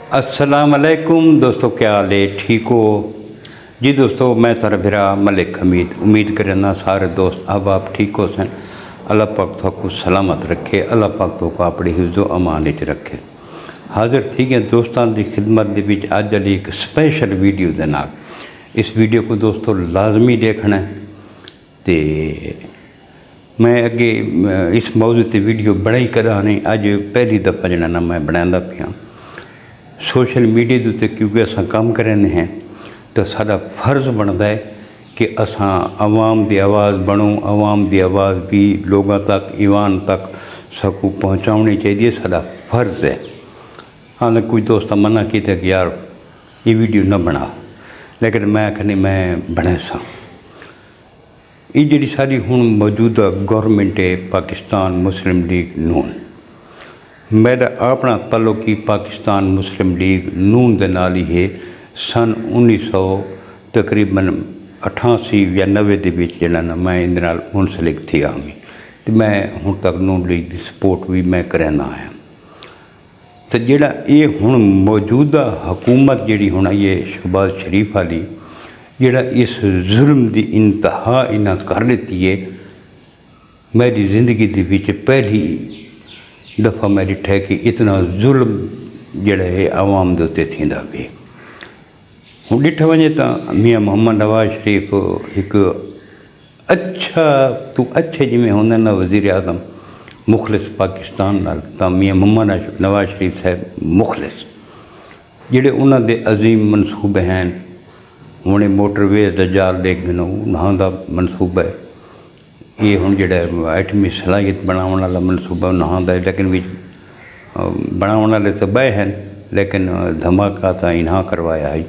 अस्सलाम वालेकुम दोस्तों, क्या हाल है? ठीक हो जी दोस्तों? मैं थारा भरा मलिक हमीद उम्मीद करना सारे दोस्त अब आप ठीक हो सन। अल्लाह पाक तो सलामत रखे, अल्लाह पाक तो अपनी हिफ्ज़ो अमान च रखे। हाजिर थी गए दोस्तों की खिदमत के विच अज वाली एक स्पैशल वीडियो के नाल। इस वीडियो को दोस्तों लाजमी देखना है। तो मैं अगे इस मौजू पर वीडियो बनाई करा नहीं, अज पहली दफ़ा जना ना मैं बनांदा पिया सोशल मीडिया के उत्ते, क्योंकि अस काम करने हैं तो साडा फर्ज बनता है कि असां आवाम की आवाज़ बनूँ, आवाम की आवाज़ भी लोगों तक ईवान तक सबको पहुँचानी चाहिए, साडा फर्ज है। हालांकि कुछ दोस्त मना किया कि यार ये वीडियो न बना, लेकिन मैं कहनी मैं बना सा। ये जी सारी हुण मौजूदा गौरमेंट है पाकिस्तान मुस्लिम लीग नून, मेरा अपना तल्लुक ही पाकिस्तान मुस्लिम लीग नून के नाल ही है। सन 1900 तकरीबन 88 या 90 के बीच जरा मैं इन मुंसलिक थी आमी, तो मैं हुण तक नून लीग की सपोर्ट भी मैं करना आया। तो जोड़ा ये हुण मौजूदा हुकूमत जी हुण ये शहबाज शरीफ वाली जोड़ा इस जुल्म की इंतहा इन्हें कर दी है, मेरी जिंदगी के विच पहली दफ़ा मैं डिठा है कि इतना जुल्म जोड़ा है आवाम के उत्ते थींदा पे। हुण डिठा वञे तो मियाँ मोहम्मद नवाज शरीफ एक अच्छे जिमें होंगे ना वज़ीर आज़म मुखलिस पाकिस्तान नाल, तो मियाँ मोहम्मद नवाज शरीफ साहब मुखलिस जोड़े उन्होंने अजीम मनसूबे हैं। हुणे मोटरवेज का जाल देख नहां का मनसूबा है, ये हुण जिहड़ा एटमी सलाहियत बनाने वाला मनसूबा नहां का है, लेकिन भी बनाने वाले तो बह हैं, लेकिन धमाका तो इन्हां करवाया है।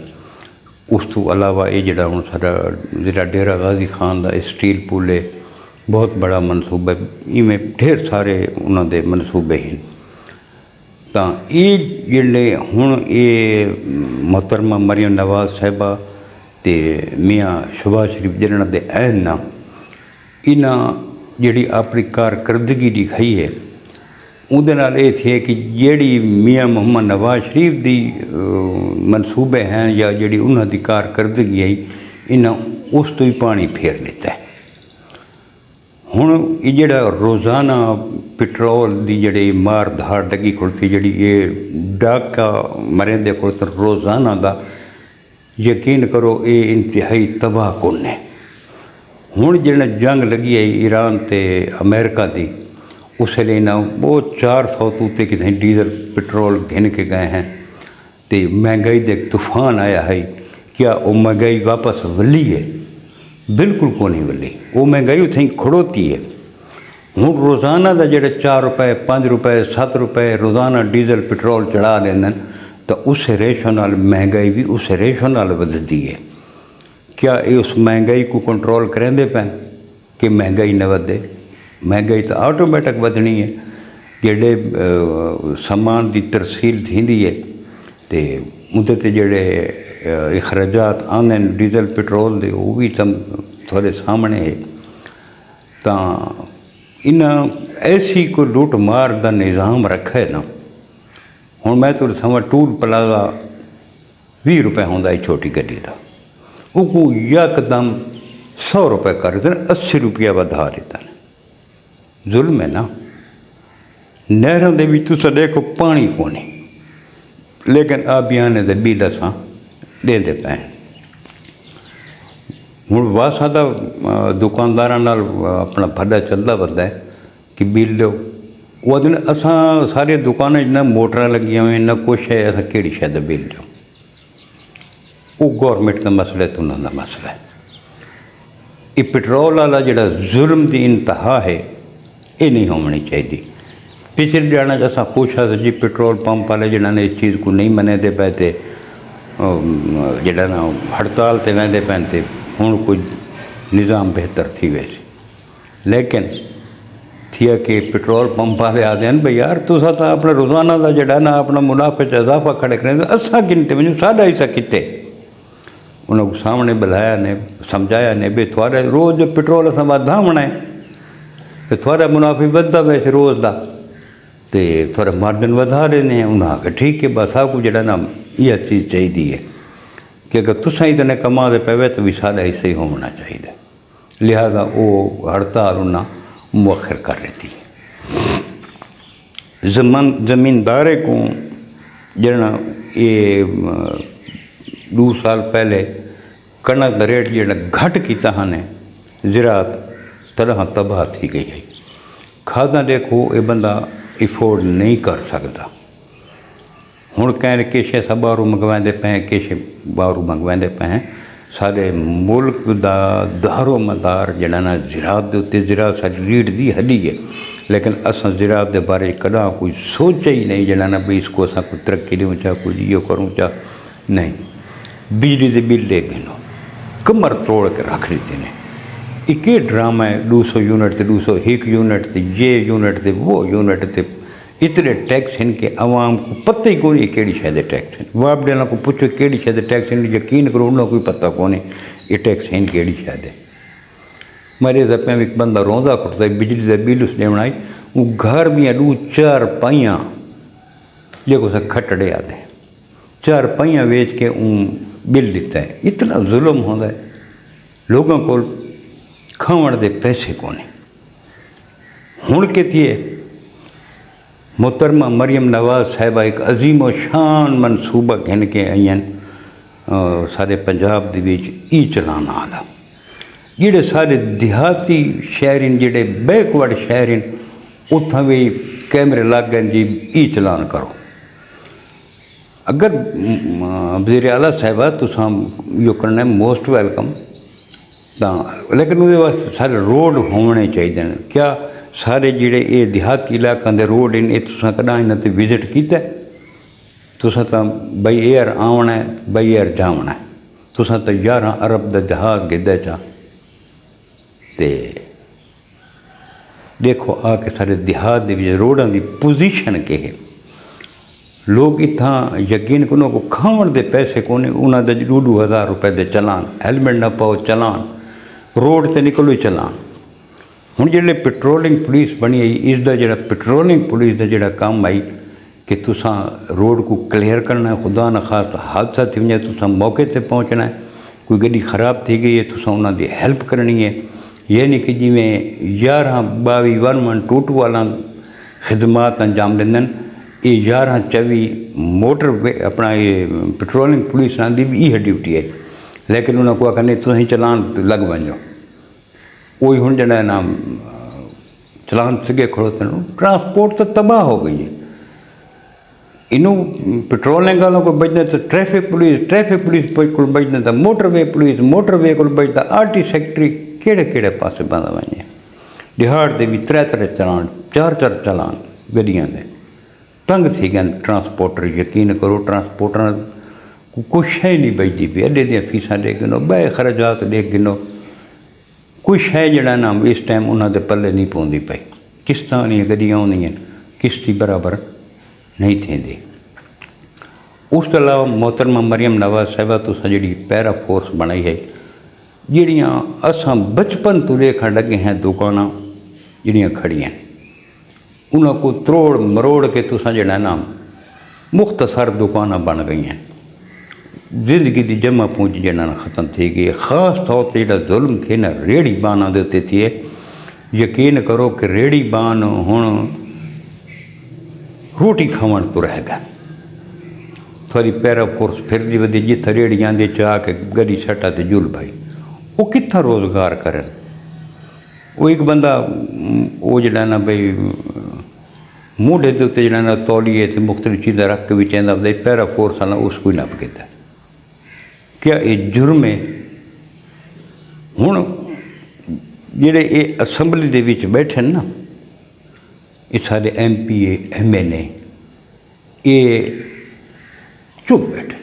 उस तो अलावा ये जिहड़ा हुण साडा जिला डेरा गाजी खान का स्टील पुल है, बहुत बड़ा मनसूबा है। इवें ढेर सारे उन्होंने मनसूबे हैं। तो ये जिहड़े हुण ये मोहतरमा मरियम नवाज साहिबा ते मियाँ शहबाज शरीफ जिन्होंने दे अहन ना इन्हें जी अपनी कारकर्दगी दिखाई है, उहदे नाल ये थी कि जी मियाँ मोहम्मद नवाज शरीफ की मनसूबे हैं या जी उन्होंने कारकर्दगी है, इन्हें उस तो ही पानी फेर लिता है। हुण ये जिहड़ा रोज़ाना पेट्रोल की जी मार धाड़ लगी खुलती, जी ये डाका मरेंदे को रोज़ाना का यकीन करो ये इंतहाई तबाह कुन है। हुण जिहड़ा जंग लगी है ईरान ते अमेरिका की, उस लिए ना वो 400 तो उत्ते कितने डीजल पेट्रोल घिन के गए हैं, तो महंगाई का एक तूफान आया है। क्या वो महंगाई वापस वली है? बिल्कुल को नहीं वली, वो महंगाई उत्थे खड़ोती है। हुण रोज़ाना का जो 4 रुपए 5 रुपए 7 रुपए रोज़ाना डीजल पेट्रोल चढ़ा देंगे, तो उस रेशो नाल महंगाई भी उस रेशो नाल वधदी है। क्या ये उस महंगाई को कंट्रोल करेंदे पैन कि महंगाई न वधे? महंगाई तो ऑटोमैटिक वधनी है। जेडे समान की तरसील थींदी है तो उहदे ते जेडे अखराजात आंदे डीजल पेट्रोल दे, वो भी तम थोड़े सामने है। तो इन्हें ऐसी कोई लुट मार का निज़ाम रखा है ना। हुण मैं तुहानूं समझ टूल प्लाजा 20 रुपए होंदा है छोटी गड्डी का, वो यकदम 100 रुपए कर देते, 80 रुपया वधा देते हैं। जुल्म है ना। नहरों के भी तुस देखो पानी को नहीं, लेकिन अभियान के बिल असां देंदे पे। हुण वासा दा दुकानदारां नाल अपना भड्डा चलता बनता है कि बिल दो, वो दिन असां सारे दुकानें न मोटर लगियां हुई न कुछ है, असां केड़ी शै दा बिल दो। वो गौरमेंट का मसला है तो उन्होंने मसला है। ये पेट्रोल वाला जोड़ा जुल्म की इंतहा है, ये नहीं होनी चाहिए। पिछले जाना असा पूछा जी पेट्रोल पंप वाले जिन्होंने इस चीज़ को नहीं मने दे पे थे, जोड़ा ना हड़ताल से वेंदे पे थे, हुण कोई निज़ाम बेहतर थी वैसे। लेकिन थिया कि पेट्रोल पंप वाले आते हैं भाई यार तुसा तो अपना रोज़ाना का जोड़ा ना अपना मुनाफे च इजाफा खड़े करें, असा किनते वजो साढ़ा हिस्सा कितने। उन्होंने सामने बुलाया ने समझाया ने भी थोड़ा रोज़ पेट्रोल असा वधावना है, तो थोड़ा मुनाफी बढ़ता वैसे रोज़ का। تو تھوڑا مارجن ودا دینے انہیں آ کے ٹھیک ہے بس آپ کو جڑا نا یہ چیز چاہیے کہ اگر تساں اتنے کما دے پے تو بھی سارا حصہ ہی ہونا چاہیے، لہذا وہ ہڑتال انہیں مؤخر کر رہی تھی۔ زمیندارے کو جڑا یہ 2 سال پہلے کنک کا ریٹ جڑا گھٹ کیتا نے زراعت طرح تباہ تھی گئی ہے۔ کھاداں دیکھو یہ بندہ افورڈ نہیں کر سکتا، ہوں کہیں کیشے سا باہروں منگوائے پے ہیں، کیشے باہروں منگوائے پے ہیں۔ سارے ملک دا دارو مدار جڑا نا زراعت دے اتنے، زراعت ساری ریڑھ دی ہڈی ہے، لیکن اساں زراعت دے بارے کدا کوئی سوچا ہی نہیں جڑا نا بھی اس کو اساں کوئی ترقی دوں چاہ کوئی یہ کروں چاہ نہیں۔ بجلی دے بل لے گنو کمر توڑ کے رکھ دیتے ہیں۔ ایک ڈرامہ ہے 200 یونٹ تے 201 یونٹ تے یہ یونٹ تے وہ یونٹ تے اتنے ٹیکس ہیں کہ عوام کو پتہ ہی کون ہے کیڑی شاید ٹیکس ہیں۔ واپ ڈینا کو پوچھو کیڑی شاید ٹیکس ہیں، یقین کرو انہوں کوئی پتہ کون ہے یہ ٹیکس ہیں کیڑی شاید ہے۔ میرے زپیں ایک بندہ روندہ کھٹتا ہے بجلی دا بل اس نے بنائی، وہ گھر دیاں 2-4 پائیاں جو کو سا کھٹڑے آتے ہیں، 4 پائیاں ویچ کے ان بل لیتا ہے۔ اتنا ظلم ہوتا ہے، لوگوں کو کھاون دے پیسے کونے۔ ہن کہتی ہے محترمہ مریم نواز صاحبہ ایک عظیم و شان منصوبہ گھن کے آئین سارے پنجاب دی وچ ای چلان آلا، جڑے سارے دیہاتی شہرین جڑے بیکورڈ شہرین اتھاں بھی کیمرے لگ گئے جی ای چلان کرو۔ اگر وزیر اعلیٰ صاحبہ تساں یہ کرنا ہے موسٹ ویلکم، لیکن وہ واسطے سارے روڈ ہونے چاہیے۔ کیا سارے جڑے یہ دیہاتی علاقوں دے روڈ ہیں یہ تساں کداں انہاں تے وزٹ کیتا ہے؟ تساں تا بائی ایئر آونا ہے، بائی ایئر جاونا ہے، تساں تا 11 ارب دا جہاز گدا چاہ تے دیکھو آ کے سارے دیہات دے روڈاں دی پوزیشن کے ہے۔ لوگ اتھاں یقین کنوں کو کھاون دے پیسے کونے، انہاں دے 2,000 روپے دے چلان، ہیلمٹ نہ پاؤ چلان، روڈ تے نکلو چلان۔ ہوں جڑے پیٹرولنگ پولیس بنی آئی، اس دا جڑا پیٹرولنگ پولیس دا جڑا کام آئی کہ تساں روڈ کو کلیئر کرنا ہے، خدا نخواستہ حادثہ تھی ونجے تساں موقع تے پہنچنا ہے، کوئی گڈی خراب تھی گئی ہے تساں انہاں دی ہیلپ کرنی ہے۔ یعنی کہ جی میں 11-22 11-22 والا خدمات انجام دیندن، یہ 11-24 موٹر اپنا یہ پیٹرولنگ پولیس نہ دی بھی یہ ڈیوٹی ہے، لیکن انہوں کو آخر نہیں تھی چلان لگ بن جاؤ۔ وہی ہوں جڑا ہے نا چلان سگے کھڑوتے ہیں، ٹرانسپورٹ تو تباہ ہو گئی ہے۔ انہوں پیٹرولنگ والوں کو بچنا تو ٹریفک پولیس کو بچنا تھا، موٹر وے کو بچتا، RT سیکٹری کہڑے پاسے بندہ بنے۔ دہاڑ دے بھی 3 چلان 4 چلان گڈیاں دے تنگ تھی گئے ٹرانسپورٹر۔ یقین کرو ٹرانسپورٹر کو کوئی شے نہیں بچتی پی، اڈے دیاں فیساں دے گنو، بے خرچات دے گنو، کوئی شے جڑا نا اس ٹائم انہاں دے پلے نہیں پوندی پئی۔ قسطاں والیاں گڈیاں آਉਂਦੀਆਂ قسطی برابر نہیں تھیندی۔ اس تو علاوہ محترمہ مریم نواز صاحبہ تساں جڑی پیرا فورس بنائی ہے، جڑیاں اساں بچپن تو دیکھن لگے ہیں دکاناں جڑیاں کھڑیاں، انہاں کو تروڑ مروڑ کے تساں جڑا نا مختصر دکاناں بن گئی ہیں۔ زندگی دی جمع پونجی جڑا نا ختم تھی گئی ہے۔ خاص طور تے جڑا ظلم تھے نا ریڑھی باناں دے تے تھے، یقین کرو کہ ریڑھی بان ہن روٹی کھاون تو رہ گیا۔ تھوڑی پیرا فورس پھر دی ودی جتھا ریڑھیاں دے چاہ کے گڈی سٹا تے جل بھائی، وہ کتھا روزگار کرن؟ وہ ایک بندہ وہ جڑا نا بھئی موڈے دے تے جڑا نا تولیے تے مختلف چیزاں رکھ کے بھی چاہندا بھئی پیرا فورس والا اس کو ہی نپ کیتا۔ کیا یہ جرم ہے؟ ہن جڑے یہ اسمبلی دے وچ بیٹھے نا یہ سارے MP MLA یہ چپ بیٹھے،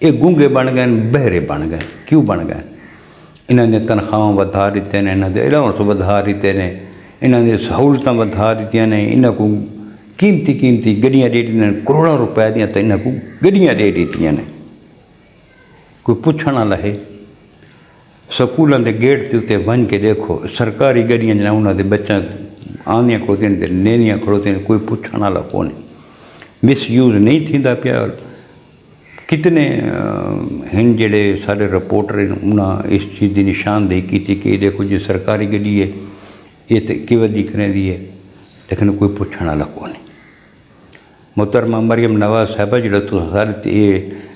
یہ گونگے بن گئے، بہرے بن گئے۔ کیوں بن گئے؟ انہوں نے تنخواہیں ودھا دیتے ہیں، انہوں نے الاؤنس ودھا دیتے ہیں، انہوں نے سہولتیں ودھا دیتی ہیں، انہوں کو قیمتی گڈیاں دے دیتی ہیں، کروڑوں روپے دیاں تو انہوں کو گڈیاں دے دیتی ہیں۔ کوئی پوچھنا لہے سکولوں کے گیٹ کے اتنے ون کے دیکھو سرکاری گڈیاں جہاں انہوں نے بچوں आंदियां खड़ोतियां ते नेंदियां खड़ोतियां, कोई पुछण वाला कोन्हे। मिसयूज़ नहीं थींदा पिया। कितने हिन जेड़े सारे रिपोर्टर उन्हें इस चीज़ की निशानदेही की कि देखो जी सरकारी गड्डी है, ये तो किवदी करेंदी है, लेकिन कोई पुछण वाला कोन्हे। मोहतरमा मरियम नवाज़ साहिबा जिहड़ा तुसीं सारे ते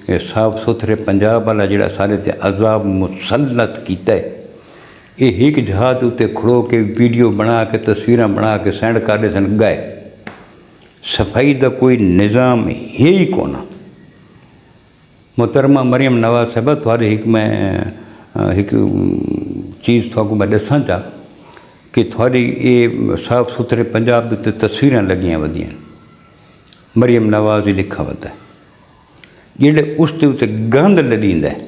ये साफ सुथरे पंजाब वाला जिहड़ा सारे ते अज़ाब मुसलत कीता है, ये एक जहाज़ उत्ते खड़ो के वीडियो बना के तस्वीरां बना के सेंड कर रहे सन गए। सफाई का कोई निज़ाम है ही कोना। मोहतरमा मरियम नवाज़ साहिबा थोड़े एक मैं एक चीज़ थोड़ा मैं दसा चाह कि थोड़ी ये साफ सुथरे पंजाब के उत्ते तस्वीरां लगियां वधियां, मरियम नवाज़ ही लिखा वता है। जेड़े उसके उत्ते गंद लड़ींदा है,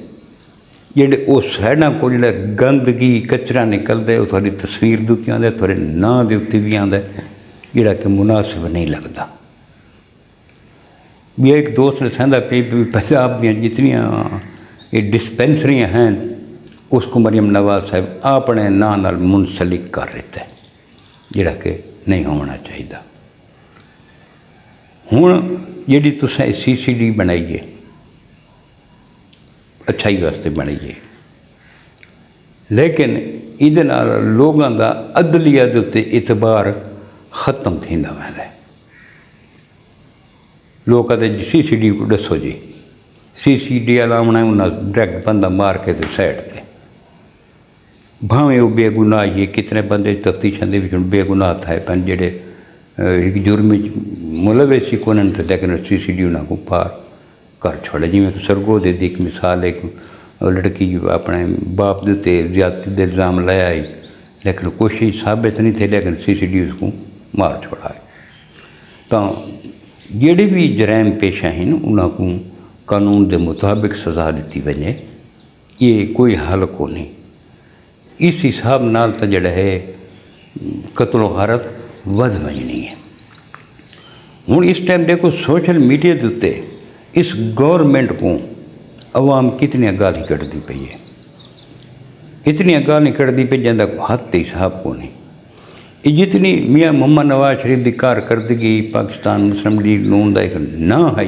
जेड़े वो साइडां को जिहड़ा गंदगी कचरा निकलदा है, वो थोड़ी तस्वीर दे उत्ते आंदा है, थोड़े नां दे उत्ते भी आंदा है, जिहड़ा कि मुनासिब नहीं लगता। भी एक दोस्त ने सहंदा पे भी पंजाब दियां जितनियां ये डिस्पेंसरियां हैं उसको मरियम नवाज़ साहब अपने नां नाल मुंसलिक कर दिता है, जिहड़ा कि नहीं होना चाहिए। हुण जिहड़ी तुसें CCD बनाई है, अच्छाई वास्ते बनाई है, लेकिन इहदे नाल लोगां दा अदलिया दे उत्ते इतबार खत्म थींदा वैंदा है। लोग कहते CCD को दसो जी, CCD लावना उन्हें डायरैक्ट बंदा मार के तो साइड से, भावें वो बेगुनाह ये कितने बंदे तफ्तीशां दे विच बेगुनाह थे पन जेड़े एक जुर्म मुलविस ही कोन थे, लेकिन CCD उन्हें को पार कर छोड़े। जिवें सरगोधे दी एक मिसाल है कि लड़की अपने बाप दे ज्यादती दे इल्ज़ाम लाया ही, लेकिन कोशिश साबित नहीं थे, लेकिन CCD उसको मार छोड़ा है। तो जेड़े भी जराइम पेशा हैं उनको कानून के मुताबिक सज़ा दी वजे, ये कोई हल को नहीं। इस हिसाब नाल तो जड़ा है कत्लो गारत वध वजनी है। हुण इस टाइम देखो सोशल मीडिया के उत्ते इस गौरमेंट को अवाम कितनी गाली कढ़दी पई है, इतनी गाली कढ़दी पई जिंदा हद ते हिसाब को नहीं। ये जितनी मियाँ मोहम्मद नवाज शरीफ की कारकर्दगी पाकिस्तान मुस्लिम लीग नून का एक ना है,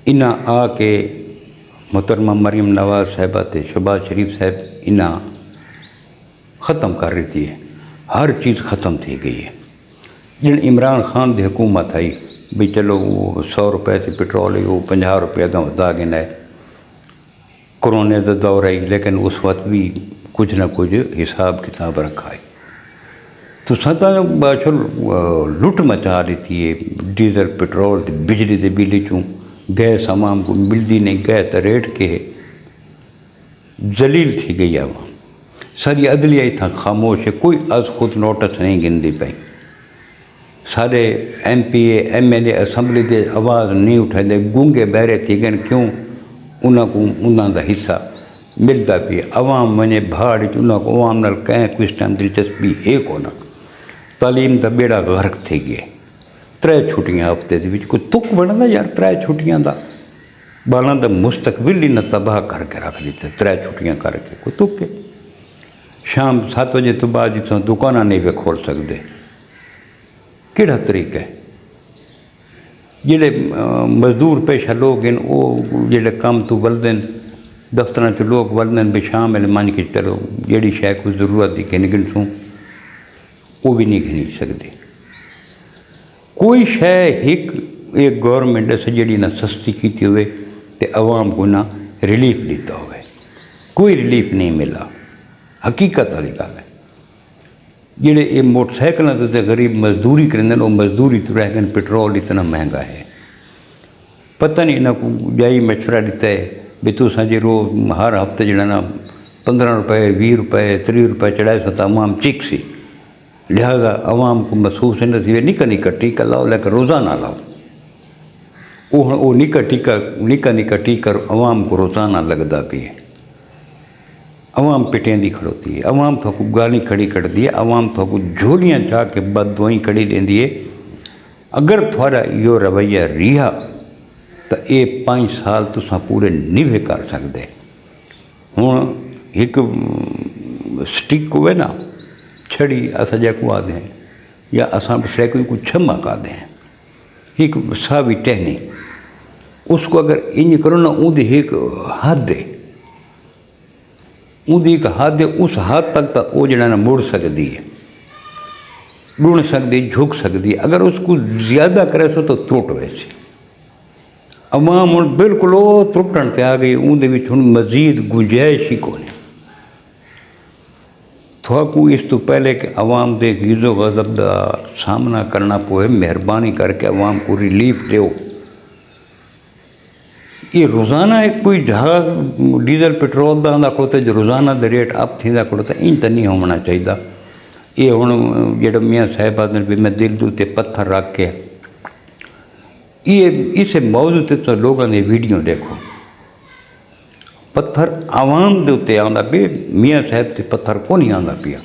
इन्हें आके मोहतरमा मरियम नवाज साहिबा ते शहबाज शरीफ साहब इन्हें ख़त्म कर रही है। हर चीज़ ख़त्म थी गई है। जिन इमरान खान की हुकूमत आई भी चलो वो 100 रुपए से पेट्रोल ही वो 50 रुपये अगर वधा गिना है, कोरोना का दौर आई, लेकिन उस वक्त भी कुछ ना कुछ हिसाब किताब रखा है। तो सदा बादशाह लुट मचा दी है। डीजल पेट्रोल बिजली के बिल चूँ गैस आवाम को मिलती नहीं, गैस रेट के जलील थी गई आवाम। सारी अदलिया इतना खामोश है, कोई अज खुद नोटिस नहीं गिनती पाई। सारे MP MLA असम्बली के आवाज़ नहीं उठाते, गूंगे बहरे थी गए। क्यों? उन्होंने हिस्सा मिलता भी आवाम वने भाड़ उन्होंने आवाम नाल कहीं कुछ टाइम दिलचस्पी है कोना। तालीम का बेड़ा गर्क थी गया। 3 छुट्टियां हफ्ते कोई तुक बनता यार, 3 छुट्टियां का बालों का मुस्तकबिल ही न तबाह करके रख दिते। 3 छुट्टियां करके कोई तुक है। शाम 7 बजे तो बाद जिस दुकाना नहीं वे खोल सकते, किहड़ा तरीका है? जिहड़े मजदूर पेशा लोग हैं वो जिहड़े काम तो वलदे दफ्तर च लोग वलदे भी शाम वेले मन के चलो जिहड़ी शै कोई जरूरत की गिन गिनसूँ वो भी नहीं गिनी सकते। कोई शै एक गौरमेंट से जी ना सस्ती की हुए तो आवाम को ना रिलीफ दिता हो, कोई रिलीफ नहीं मिला। हकीकत वाली गल है। जिहड़े ये मोटरसाइकिलों के गरीब मजदूरी करेंगे वो मजदूरी तो रह गए। पेट्रोल इतना महंगा है, पता नहीं इन्हों को जाई मशवरा दिता है भी तुसां जे रोज़ हर हफ्ते जो ना 15 रुपए 20 रुपए 30 रुपए चढ़ाए सो तो आवाम चिक सी। लिहाजा आवाम को महसूस न थी निका निका टीका लाओ, लेकिन रोज़ाना लाओ। वो निका निका टीका आवाम को रोज़ाना लगता भी है। आवाम पिटेंदी खड़ोती है, आवाम तो गाली खड़ी करती है, आवाम तो झोलियाँ चाह के बददुआई खड़ी देंदी है। अगर थोड़ा यो रवैया रिहा तो ये 5 साल तुसां पूरे नहीं कर सकते। हुण एक स्टिक हुए ना छड़ी अस जैको आदे हैं یا اساں بسرے کوئی چھما کا دیں ایک ساوی ٹہنی اس کو اگر انج کرو نا اون دی ایک حد ہے اون دی ایک حد ہے اس حد تک تا وہ جڑا نا مڑ سکتی ہے ڈھونڈ سکتی جھک سکتی ہے اگر اس کو زیادہ کرے سو تو ترٹ ویسے عوام ہوں بالکل وہ ترٹن سے آ گئی اون دے وچ ہن مزید گنجائش ہی کوئی تھوڑا اس تو پہلے کہ عوام دے غیظ و غضب دا سامنا کرنا پوے مہربانی کر کے عوام کو ریلیف دیو یہ روزانہ ایک کوئی جہاز ڈیزل پٹرول دا آندا کھڑوتا جو روزانہ دا ریٹ اپ تھی دا کھڑوتا ان تا نہیں ہونا چاہیے یہ ہوں جڑا میاں صاحب آدھے بھی میں دل دوتے پتھر رکھ کے یہ اسے موضوع تے تو لوگوں نے ویڈیو دیکھو پتھر عوام دے اتنے آندا پہ میاں صاحب تے پتھر کو نہیں آندا پیا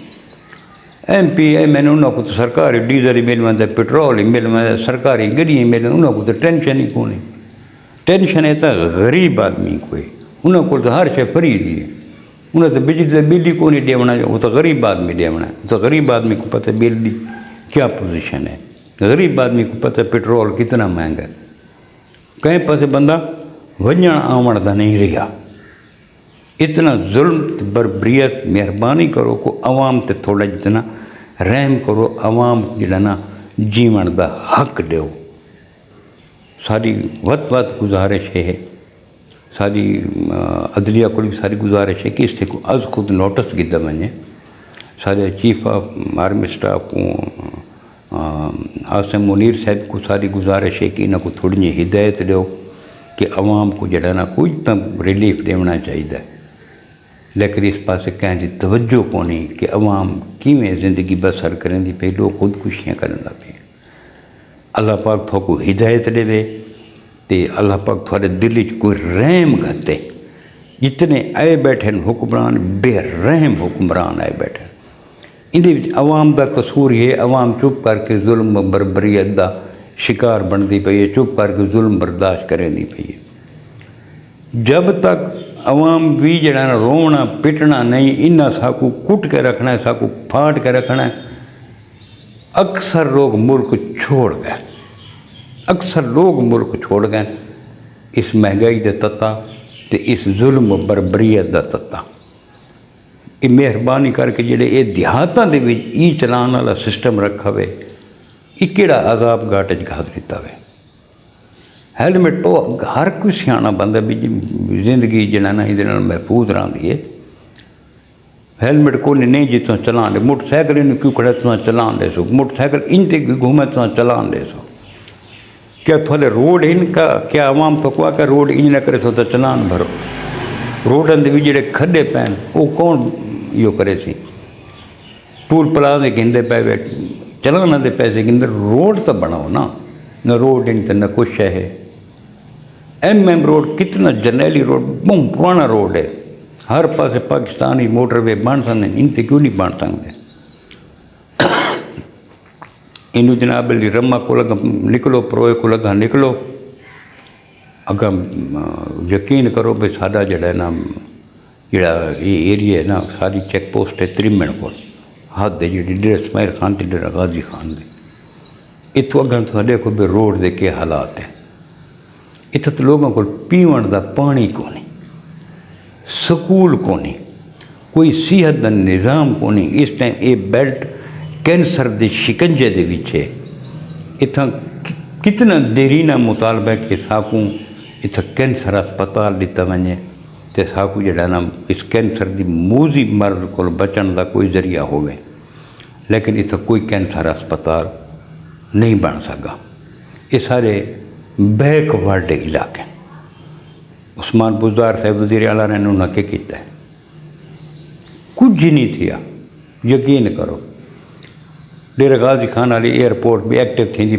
ایم پی ایم این انہوں کو تو سرکاری ڈیزل ہی مل ویندے پٹرول ہی مل ویندے سرکاری گڈی ہی مل انہوں کو تو ٹینشن ہی کونی ٹینشن ہے تا غریب آدمی کوئی انہوں کو تو ہر شے فری دی ہے انہیں تو بجلی کا بل ہی کو نہیں دیونا وہ تو غریب آدمی دیونا ہے تو غریب آدمی کو پتہ بل دی کیا پوزیشن ہے غریب آدمی کو پتہ پٹرول کتنا مہنگا ہے کہیں پاسے بندہ وجن آمن دا نہیں رہا اتنا ظلم بربریت مہربانی کرو کو عوام تے تھوڑا جتنا رحم کرو عوام جڑا نا جیون دا حق دیو ساری وقت گزارش ہے ساری عدلیہ کو بھی ساری گزارش ہے کہ اس سے کو از خود نوٹس گدا ونجے سارے چیف آف آرمی اسٹاف کو عاصم منیر صاحب کو ساری گزارش ہے کہ انہوں کو تھوڑی جی ہدایت دیو کہ عوام کو جڑا نا کچھ تم ریلیف دینا چاہیے لیکن اس پاسے کہیں دی توجہ کو نہیں کہ عوام کیویں زندگی بسر کریں دی پہ لوگ خودکشیاں کریں دا پہ اللہ پاک تھو کو ہدایت دے وے تے اللہ پاک تھوڑے دل کوئی رحم گھتے جتنے آئے بیٹھے حکمران بے رحم حکمران آئے بیٹھے ان عوام دا قصور یہ عوام چپ کر کے ظلم و بربریت دا شکار بن دی پئی ہے چپ کر کے ظلم برداشت کریں دی پئی ہے جب تک عوام بھی جڑا نا رونا پٹنا نہیں انہاں ساکو کٹ کے رکھنا ہے ساکو پھاٹ کے رکھنا ہے اکثر لوگ ملک چھوڑ گئے اکثر لوگ ملک چھوڑ گئے اس مہنگائی دے تتا تے اس ظلم و بربریت دا تتا یہ مہربانی کر کے جڑے یہ دیہاتاں دے وچ ای چلان والا سسٹم رکھا ہوئے یہ کیڑا عذاب گھاٹ چ گھا دیتا ہوئے ہیلمٹ پو ہر کوئی سیاح بندہ بھی زندگی جنا نا یہ محفوظ رہی ہے ہیلمٹ کو نہیں جتنا چلان دے موٹر سائیکل انہوں کیوں کھڑے تو چلان دے سو موٹر سائیکل ان تے گھومے تو چلان دے سو کیا تھوڑے روڈ ان کا کیا عوام تو کہا کہ روڈ ان نہ کرے سو تو چلان بھرو روڈن دے بھی جڑے کھڈے پین وہ کون یہ کرے سی ٹول پلازے گھندے پے چلان دے پیسے گھندے روڈ تو بناؤ نا نہ روڈ ان تے نہ کچھ ہے ایم روڈ کتنا جرنیلی روڈ بہت پرانا روڈ ہے ہر پاسے پاکستانی موٹر وے بن سکتے ان تے کیوں نہیں بن سکتے انہوں جناب علی رما کو لگا نکلو پروئے کو لگا نکلو اگاں یقین کرو بھائی ساڈا جڑا ہے نا جڑا یہ ایریا ہے نا ساری چیک پوسٹ ہے ترمن کو ہاتھ دے جڑی ڈیرہ اسماعیل خان تے ڈیرہ غازی خان دے اتوں اگاں تو دیکھو بھائی روڈ دے کے حالات ہیں اتنے تو لوگوں کو پیون دا پانی کو نہیں سکول کو نہیں کوئی صحت دا نظام کو نہیں اس ٹائم یہ بیلٹ کینسر دے شکنجے دے وچے اتنا کتنا دیرینہ مطالبہ کہ ساکوں اتنا کینسر اسپتال دیتا ونجے تے ساکوں جڑا نا اس کینسر دی موذی مرض کو بچن دا کوئی ذریعہ ہوئے لیکن اتنا کوئی کینسر اسپتال نہیں بن سکا یہ سارے بیک ورڈ علاقے عثمان بزدار صاحب وزیر اعلیٰ نے انہوں نے کیا کیتا ہے کچھ ہی نہیں تھیا یقین کرو ڈیرہ غازی خان والی ایئرپورٹ بھی ایکٹیو تھی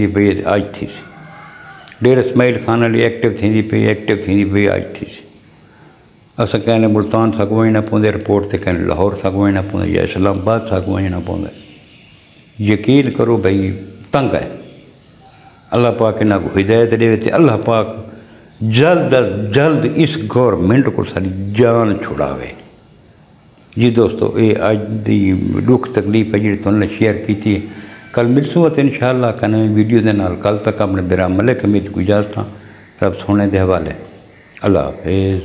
پئی آج تھی سی ڈیرہ اسماعیل خان والی ایکٹیو تھی پئی آج تھی سی اساں کہنے ملتان سگوائیں نہ پوندے ایئرپورٹ تے کہنے لاہور سگوائیں نہ پوندے یا اسلام آباد سگوائیں نہ پوندے یقین کرو بھائی تنگ ہے اللہ پاک انہاں کو ہدایت دے تے اللہ پاک جلد از جلد اس گورنمنٹ کو ساری جان چھڑاوے ਜੀ ਦੋਸਤੋ, ਇਹ ਅੱਜ ਦੀ ਦੁੱਖ ਤਕਲੀਫ ਹੈ ਜਿਹੜੀ ਤੁਹਾਨੂੰ ਨਾਲ ਸ਼ੇਅਰ ਕੀਤੀ ਹੈ। ਕੱਲ ਮਿਲਸੂੰ ਅਤੇ ਇਨਸ਼ਾਅੱਲਾ ਨਵੀਂ ਵੀਡੀਓ ਦੇ ਨਾਲ। ਕੱਲ ਤੱਕ ਆਪਣੇ ਬਿਰਾ ਮਲਿਕ ਅਮੀਦ को इजाज़त। रब सोने के हवाले। अल्लाह हाफिज़।